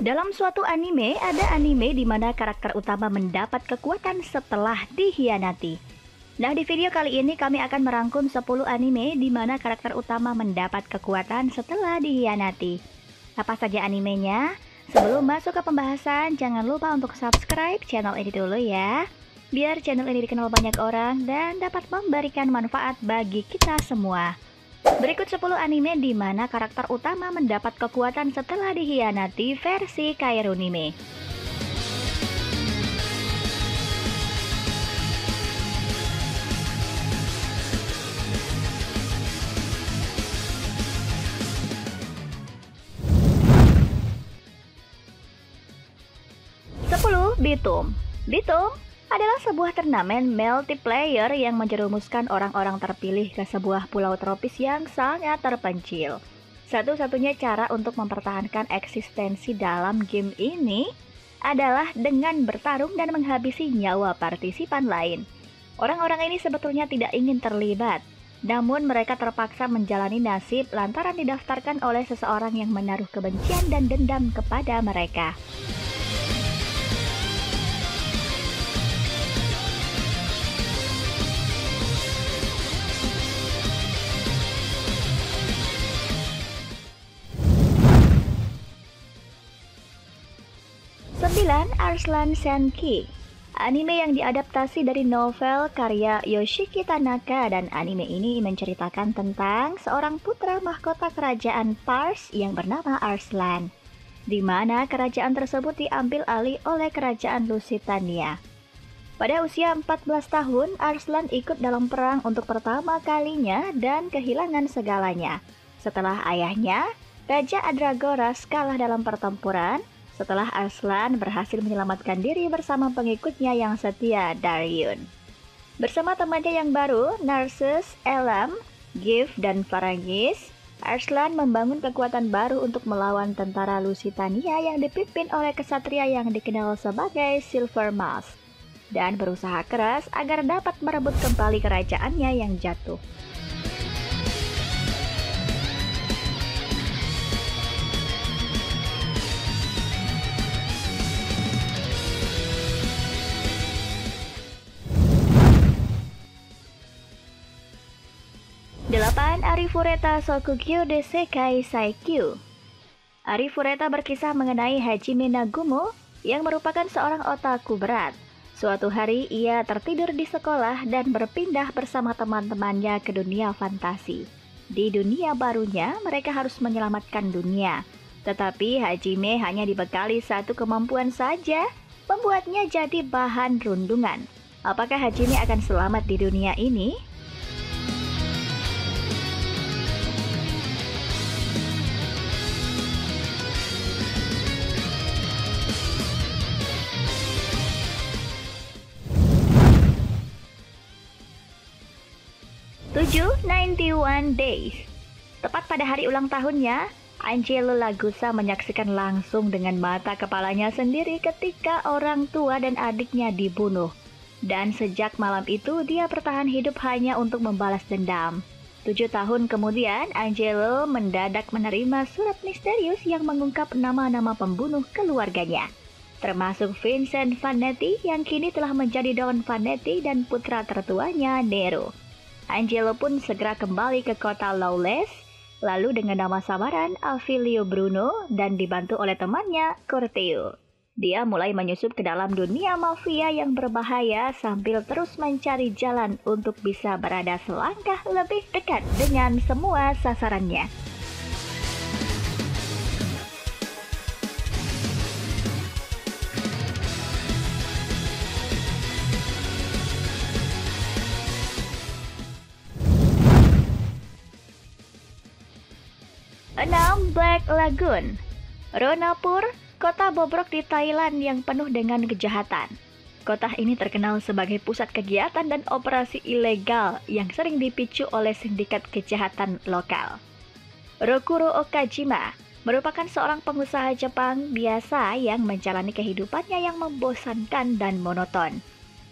Dalam suatu anime, ada anime di mana karakter utama mendapat kekuatan setelah dihianati. Nah, di video kali ini kami akan merangkum 10 anime di mana karakter utama mendapat kekuatan setelah dihianati. Apa saja animenya? Sebelum masuk ke pembahasan, jangan lupa untuk subscribe channel ini dulu ya. Biar channel ini dikenal banyak orang dan dapat memberikan manfaat bagi kita semua. Berikut 10 anime di mana karakter utama mendapat kekuatan setelah dihianati versi Kairunime. Bitum. Bitum adalah sebuah turnamen multiplayer yang menjerumuskan orang-orang terpilih ke sebuah pulau tropis yang sangat terpencil. Satu-satunya cara untuk mempertahankan eksistensi dalam game ini adalah dengan bertarung dan menghabisi nyawa partisipan lain. Orang-orang ini sebetulnya tidak ingin terlibat, namun mereka terpaksa menjalani nasib lantaran didaftarkan oleh seseorang yang menaruh kebencian dan dendam kepada mereka. Arslan Senki, anime yang diadaptasi dari novel karya Yoshiki Tanaka, dan anime ini menceritakan tentang seorang putra mahkota kerajaan Pars yang bernama Arslan, di mana kerajaan tersebut diambil alih oleh kerajaan Lusitania. Pada usia 14 tahun, Arslan ikut dalam perang untuk pertama kalinya dan kehilangan segalanya. Setelah ayahnya, Raja Adragoras, kalah dalam pertempuran, setelah Arslan berhasil menyelamatkan diri bersama pengikutnya yang setia, Daryun. Bersama temannya yang baru, Narses, Elam, Gif, dan Faragis, Arslan membangun kekuatan baru untuk melawan tentara Lusitania yang dipimpin oleh kesatria yang dikenal sebagai Silver Mask, dan berusaha keras agar dapat merebut kembali kerajaannya yang jatuh. Arifureta Shokugyo Desekai Saikyu. Arifureta berkisah mengenai Hajime Nagumo yang merupakan seorang otaku berat. Suatu hari ia tertidur di sekolah dan berpindah bersama teman-temannya ke dunia fantasi. Di dunia barunya mereka harus menyelamatkan dunia. Tetapi Hajime hanya dibekali satu kemampuan saja, membuatnya jadi bahan rundungan. Apakah Hajime akan selamat di dunia ini? One Days. Tepat pada hari ulang tahunnya, Angelo Lagusa menyaksikan langsung dengan mata kepalanya sendiri ketika orang tua dan adiknya dibunuh. Dan sejak malam itu dia bertahan hidup hanya untuk membalas dendam. 7 tahun kemudian, Angelo mendadak menerima surat misterius yang mengungkap nama-nama pembunuh keluarganya, termasuk Vincent Vanetti yang kini telah menjadi Don Vanetti dan putra tertuanya Nero. Angelo pun segera kembali ke kota Lawless, lalu dengan nama samaran Avilio Bruno dan dibantu oleh temannya Corteo. Dia mulai menyusup ke dalam dunia mafia yang berbahaya sambil terus mencari jalan untuk bisa berada selangkah lebih dekat dengan semua sasarannya. Black Lagoon. Ronapur, kota bobrok di Thailand yang penuh dengan kejahatan. Kota ini terkenal sebagai pusat kegiatan dan operasi ilegal yang sering dipicu oleh sindikat kejahatan lokal. Rokuro Okajima merupakan seorang pengusaha Jepang biasa yang menjalani kehidupannya yang membosankan dan monoton.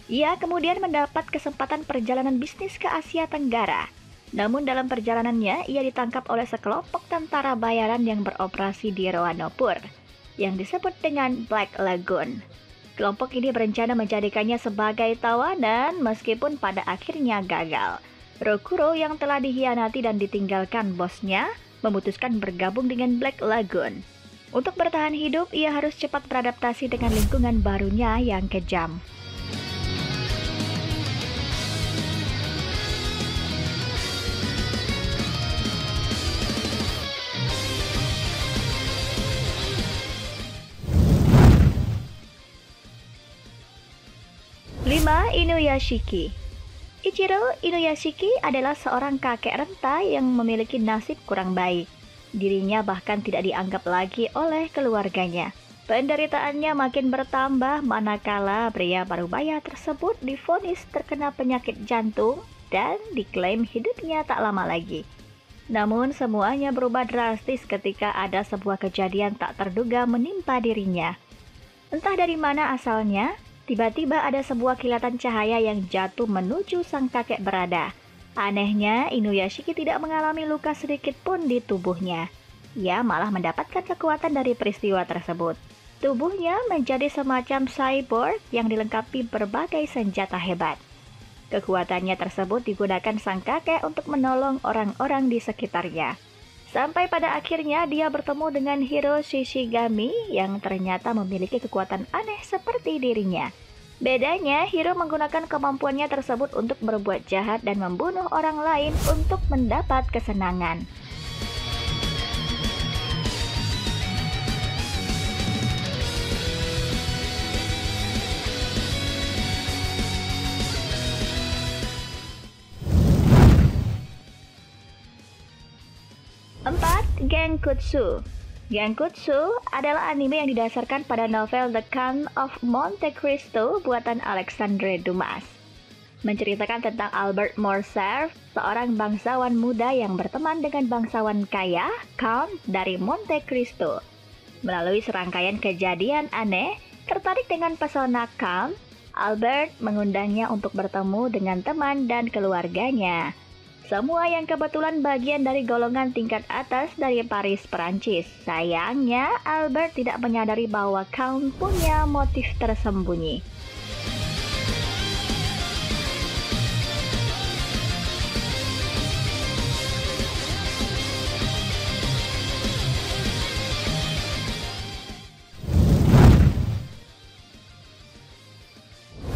Ia kemudian mendapat kesempatan perjalanan bisnis ke Asia Tenggara. Namun dalam perjalanannya, ia ditangkap oleh sekelompok tentara bayaran yang beroperasi di Roanopur. yang disebut dengan Black Lagoon. Kelompok ini berencana menjadikannya sebagai tawanan meskipun pada akhirnya gagal. Rokuro yang telah dikhianati dan ditinggalkan bosnya memutuskan bergabung dengan Black Lagoon. Untuk bertahan hidup, ia harus cepat beradaptasi dengan lingkungan barunya yang kejam. Lima, Inuyashiki. Ichiro Inuyashiki adalah seorang kakek renta yang memiliki nasib kurang baik. Dirinya bahkan tidak dianggap lagi oleh keluarganya. Penderitaannya makin bertambah manakala pria parubaya tersebut divonis terkena penyakit jantung dan diklaim hidupnya tak lama lagi. Namun semuanya berubah drastis ketika ada sebuah kejadian tak terduga menimpa dirinya. Entah dari mana asalnya, tiba-tiba ada sebuah kilatan cahaya yang jatuh menuju sang kakek berada. Anehnya, Inuyashiki tidak mengalami luka sedikit pun di tubuhnya. Ia malah mendapatkan kekuatan dari peristiwa tersebut. Tubuhnya menjadi semacam cyborg yang dilengkapi berbagai senjata hebat. Kekuatannya tersebut digunakan sang kakek untuk menolong orang-orang di sekitarnya. Sampai pada akhirnya dia bertemu dengan Hiro Shishigami yang ternyata memiliki kekuatan aneh seperti dirinya. Bedanya, Hiro menggunakan kemampuannya tersebut untuk berbuat jahat dan membunuh orang lain untuk mendapat kesenangan. Empat, Genkutsu. Genkutsu adalah anime yang didasarkan pada novel The Count of Monte Cristo buatan Alexandre Dumas. Menceritakan tentang Albert Morcerf, seorang bangsawan muda yang berteman dengan bangsawan kaya, Count dari Monte Cristo. Melalui serangkaian kejadian aneh, tertarik dengan pesona Count, Albert mengundangnya untuk bertemu dengan teman dan keluarganya. Semua yang kebetulan bagian dari golongan tingkat atas dari Paris, Perancis. Sayangnya, Albert tidak menyadari bahwa Count punya motif tersembunyi.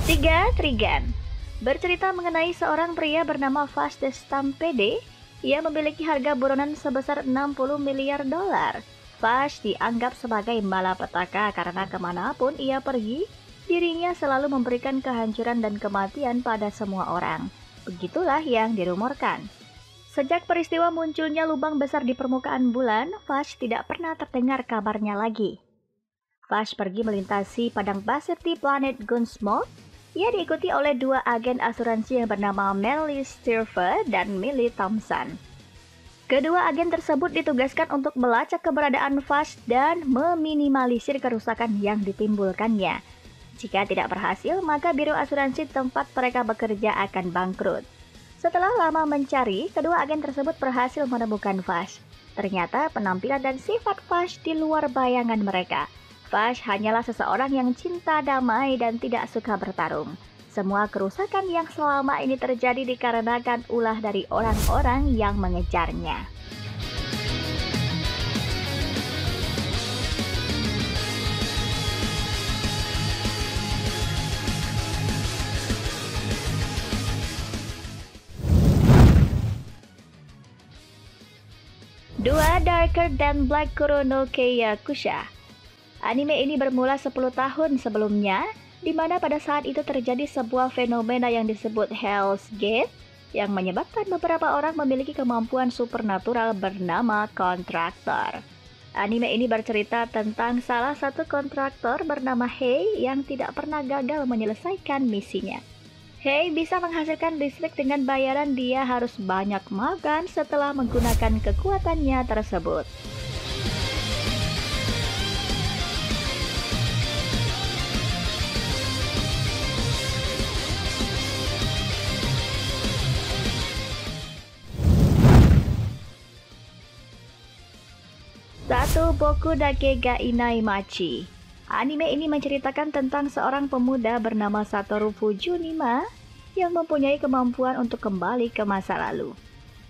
Tiga, Trigun. Bercerita mengenai seorang pria bernama Vash the Stampede. Ia memiliki harga buronan sebesar 60 miliar dolar. Vash dianggap sebagai malapetaka karena kemanapun ia pergi, dirinya selalu memberikan kehancuran dan kematian pada semua orang. Begitulah yang dirumorkan. Sejak peristiwa munculnya lubang besar di permukaan bulan, Vash tidak pernah terdengar kabarnya lagi. Vash pergi melintasi padang pasir di planet Gunsmoke. Ia diikuti oleh dua agen asuransi yang bernama Melly Stirfer dan Millie Thompson. Kedua agen tersebut ditugaskan untuk melacak keberadaan Vash dan meminimalisir kerusakan yang ditimbulkannya. Jika tidak berhasil, maka biro asuransi tempat mereka bekerja akan bangkrut. Setelah lama mencari, kedua agen tersebut berhasil menemukan Vash. Ternyata penampilan dan sifat Vash di luar bayangan mereka. Vash hanyalah seseorang yang cinta damai dan tidak suka bertarung. Semua kerusakan yang selama ini terjadi dikarenakan ulah dari orang-orang yang mengejarnya. Dua, Darker Than Black Kurono Keiyakusha. Anime ini bermula 10 tahun sebelumnya, di mana pada saat itu terjadi sebuah fenomena yang disebut Hell's Gate, yang menyebabkan beberapa orang memiliki kemampuan supernatural bernama kontraktor. Anime ini bercerita tentang salah satu kontraktor bernama Hei yang tidak pernah gagal menyelesaikan misinya. Hei bisa menghasilkan listrik dengan bayaran dia harus banyak makan setelah menggunakan kekuatannya tersebut. Satu, 1. Boku Dake ga Inai Machi. Anime ini menceritakan tentang seorang pemuda bernama Satoru Fujinuma yang mempunyai kemampuan untuk kembali ke masa lalu.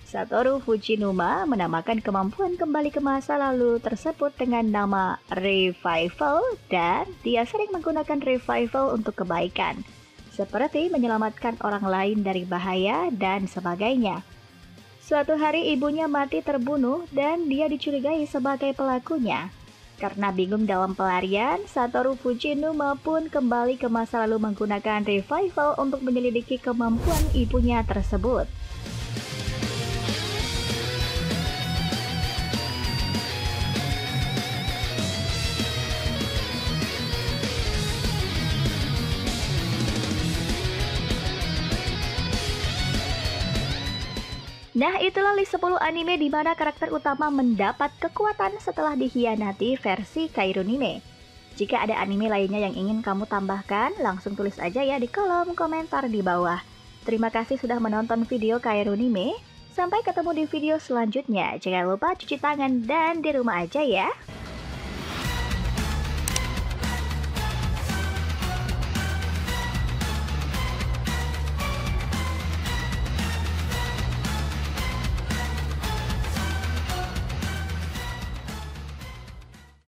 Satoru Fujinuma menamakan kemampuan kembali ke masa lalu tersebut dengan nama Revival, dan dia sering menggunakan Revival untuk kebaikan, seperti menyelamatkan orang lain dari bahaya dan sebagainya. Suatu hari ibunya mati terbunuh dan dia dicurigai sebagai pelakunya. Karena bingung dalam pelarian, Satoru Fujinuma pun kembali ke masa lalu menggunakan Revival untuk menyelidiki kemampuan ibunya tersebut. Nah, itulah list 10 anime di mana karakter utama mendapat kekuatan setelah dikhianati versi Kairunime. Jika ada anime lainnya yang ingin kamu tambahkan, langsung tulis aja ya di kolom komentar di bawah. Terima kasih sudah menonton video Kairunime. Sampai ketemu di video selanjutnya. Jangan lupa cuci tangan dan di rumah aja ya.